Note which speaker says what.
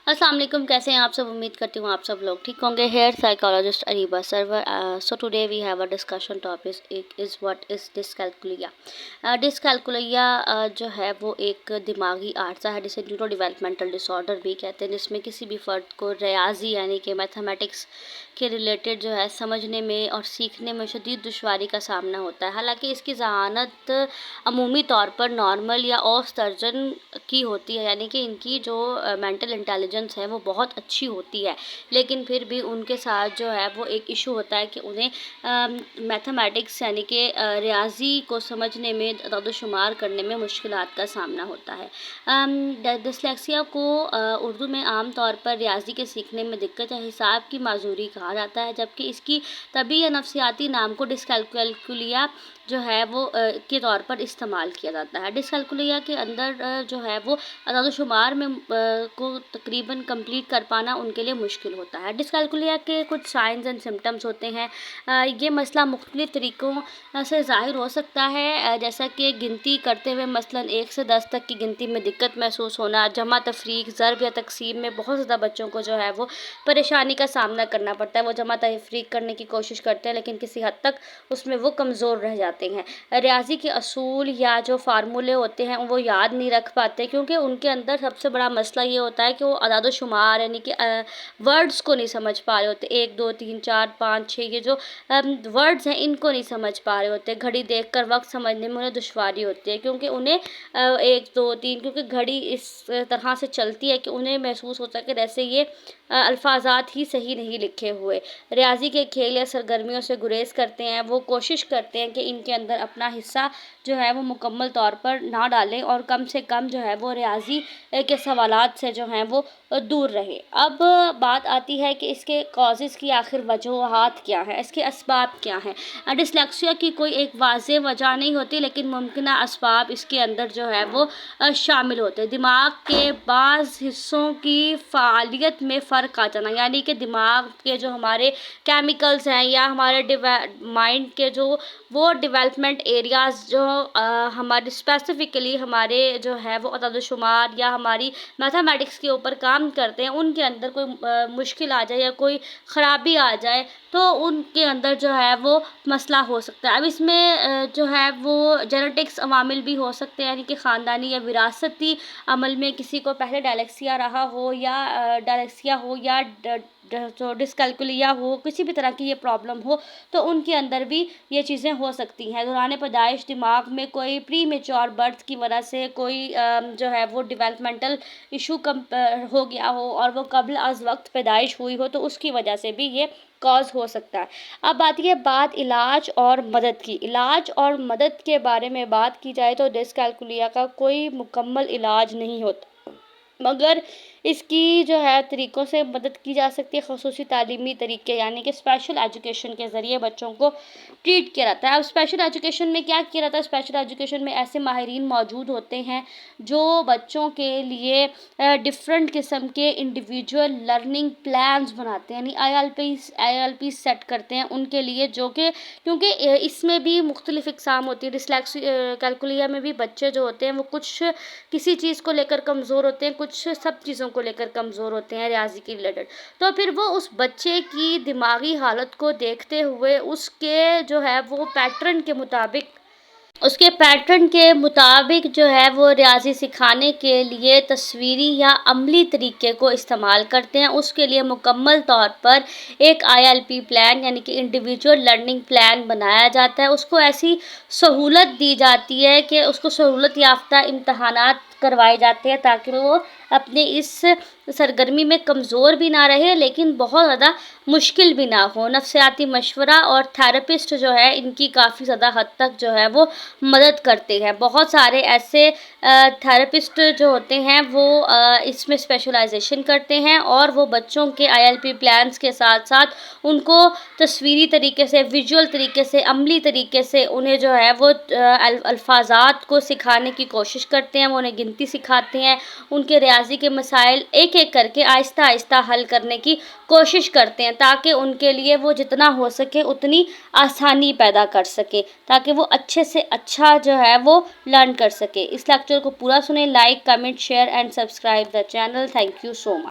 Speaker 1: अस्सलाम वालेकुम, कैसे हैं आप सब। उम्मीद करती हूँ आप सब लोग ठीक होंगे। Here psychologist Areeba Sarwar. So today we have a discussion topic is what is dyscalculia. Dyscalculia जो है वो एक दिमागी आर्सा है जिसे न्यूरो डेवलपमेंटल डिसऑर्डर भी कहते हैं, जिसमें किसी भी फ़र्द को रियाजी यानी कि मैथमेटिक्स के रिलेटेड जो है समझने में और सीखने में शदीद दुश्वारी का सामना होता है। हालांकि इसकी ज़हानत अमूमी तौर पर नॉर्मल या औसत दर्जन की होती है, यानी कि इनकी जो मेंटल इंटेलिजेंस है वो बहुत अच्छी होती है, लेकिन फिर भी उनके साथ जो है वो एक इशू होता है कि उन्हें मैथमेटिक्स यानी कि रियाजी को समझने में, शुमार करने में मुश्किलात का सामना होता है। डिसलेक्सिया को उर्दू में आम तौर पर रियाजी के सीखने में दिक्कत या हिसाब की माजूरी कहा जाता है, जबकि इसकी तबी या नफसियाती नाम को डिसकैल्कुलिया जो है वो के तौर पर इस्तेमाल किया जाता है। डिसकैल्कुलिया के अंदर जो है वो शुमार में को तकरीबन कंप्लीट कर पाना उनके लिए मुश्किल होता है। डिसकैल्कुलिया के कुछ साइंस एंड सिम्टम्स होते हैं। ये मसला मुख्तलिफ तरीक़ों से ज़ाहिर हो सकता है, जैसा कि गिनती करते हुए मसलन 1 से 10 तक की गिनती में दिक्कत महसूस होना, जमा तफरीक, ज़रब या तक़सीम में बहुत ज़्यादा बच्चों को जो है वो परेशानी का सामना करना पड़ता है। वो जमा तफरीक करने की कोशिश करते हैं लेकिन किसी हद तक उसमें वो कमज़ोर रह जाते हैं। रियाजी के असूल या जो फार्मूले होते हैं वो याद नहीं रख पाते, क्योंकि उनके अंदर सबसे बड़ा मसला ये होता है कि वो अदाद व शुमार यानी कि वर्ड्स को नहीं समझ पा रहे होते। 1 2 3 4 5 6 ये जो वर्ड्स हैं इनको नहीं समझ पा रहे होते। घड़ी देखकर वक्त समझने में उन्हें दुश्वारी होती है, क्योंकि उन्हें 1 2 3 क्योंकि घड़ी इस तरह से चलती है कि उन्हें महसूस होता है कि जैसे ये अल्फाजात ही सही नहीं लिखे हुए। रियाजी के खेल या सरगर्मियों से गुरेज करते हैं। वो कोशिश करते हैं कि इनके अंदर अपना हिस्सा जो है वो मुकम्मल तौर पर ना डालें और कम से कम जो है वो रियाजी के सवालात से जो हैं वो दूर रहे। अब बात आती है कि इसके कॉजेज़ की आखिर वजूहात क्या हैं, इसके असबाब क्या हैं। डिसलेक्सिया की कोई एक वाज़ेह वजह नहीं होती, लेकिन मुमकिना असबाब इसके अंदर जो है वो शामिल होते हैं। दिमाग के बाज़ हिस्सों की फ़ालियत में फ़र्क आ जाना, यानी कि दिमाग के जो हमारे केमिकल्स हैं या हमारे माइंड के जो वो डेवलपमेंट एरियाज़ जो हमारे स्पेसिफ़िकली हमारे जो है वो अदद शुमार या हमारी मैथमेटिक्स के ऊपर काम करते हैं, उनके अंदर कोई मुश्किल आ जाए या कोई ख़राबी आ जाए तो उनके अंदर जो है वो मसला हो सकता है। अब इसमें जो है वो जेनेटिक्स अवामिल भी हो सकते हैं, यानी कि ख़ानदानी या विरासती अमल में किसी को पहले डायलेक्सिया रहा हो या डायलेक्सिया हो या जो डिसकैल्कुलिया हो, किसी भी तरह की ये प्रॉब्लम हो तो उनके अंदर भी ये चीज़ें हो सकती हैं। दौरान पैदाइश दिमाग में कोई प्री मेच्योर बर्थ की वजह से कोई जो है वो डेवलपमेंटल इशू हो गया हो और वो कबल अज़ वक्त पैदाइश हुई हो तो उसकी वजह से भी ये कॉज हो सकता है। अब आती है बात इलाज और मदद की। इलाज और मदद के बारे में बात की जाए तो डिसकैल्कुलिया का कोई मुकम्मल इलाज नहीं होता, मगर इसकी जो है तरीक़ों से मदद की जा सकती है। ख़ुसूसी तालीमी तरीक़े यानी कि स्पेशल एजुकेशन के ज़रिए बच्चों को ट्रीट किया जाता है। अब स्पेशल एजुकेशन में क्या किया जाता है, स्पेशल एजुकेशन में ऐसे माहिरीन मौजूद होते हैं जो बच्चों के लिए डिफरेंट किस्म के इंडिविजुअल लर्निंग प्लान्स बनाते हैं, यानी ILP सेट करते हैं उनके लिए, जो कि क्योंकि इसमें भी मुख्तलिफ इक़साम होती है। कैलकुलिया में भी बच्चे जो होते हैं वो कुछ किसी चीज़ को लेकर कमज़ोर होते हैं, कुछ सब चीज़ों को लेकर कमज़ोर होते हैं रियाजी के रिलेटेड। तो फिर वो उस बच्चे की दिमागी हालत को देखते हुए उसके जो है वो पैटर्न के मुताबिक जो है वो रियाजी सिखाने के लिए तस्वीरी या अमली तरीके को इस्तेमाल करते हैं। उसके लिए मुकम्मल तौर पर एक ILP प्लान यानी कि इंडिविजुअल लर्निंग प्लान बनाया जाता है। उसको ऐसी सहूलत दी जाती है कि उसको सहूलत याफ्ता इम्तहानात करवाए जाते हैं ताकि वो अपने इस सरगर्मी में कमज़ोर भी ना रहे लेकिन बहुत ज़्यादा मुश्किल भी ना हो। नफ्सियाती मशवरा और थेरेपिस्ट जो है इनकी काफ़ी ज़्यादा हद तक जो है वो मदद करते हैं। बहुत सारे ऐसे थेरेपिस्ट जो होते हैं वो इसमें स्पेशलाइजेशन करते हैं और वो बच्चों के ILP प्लान्स के साथ साथ उनको तस्वीरी तरीके से, विजुअल तरीके से, अमली तरीके से उन्हें जो है वो अल्फाजात को सिखाने की कोशिश करते हैं। वो उन्हें गिनती सिखाते हैं, उनके रियाजी के मसाइल एक एक करके आहिस्ता आहिस्ता हल करने की कोशिश करते हैं ताकि उनके लिए वो जितना हो सके उतनी आसानी पैदा कर सके, ताकि वो अच्छे से अच्छा जो है वो लर्न कर सके। इस लेक्चर को पूरा सुने, like comment share and subscribe the channel. Thank you so much.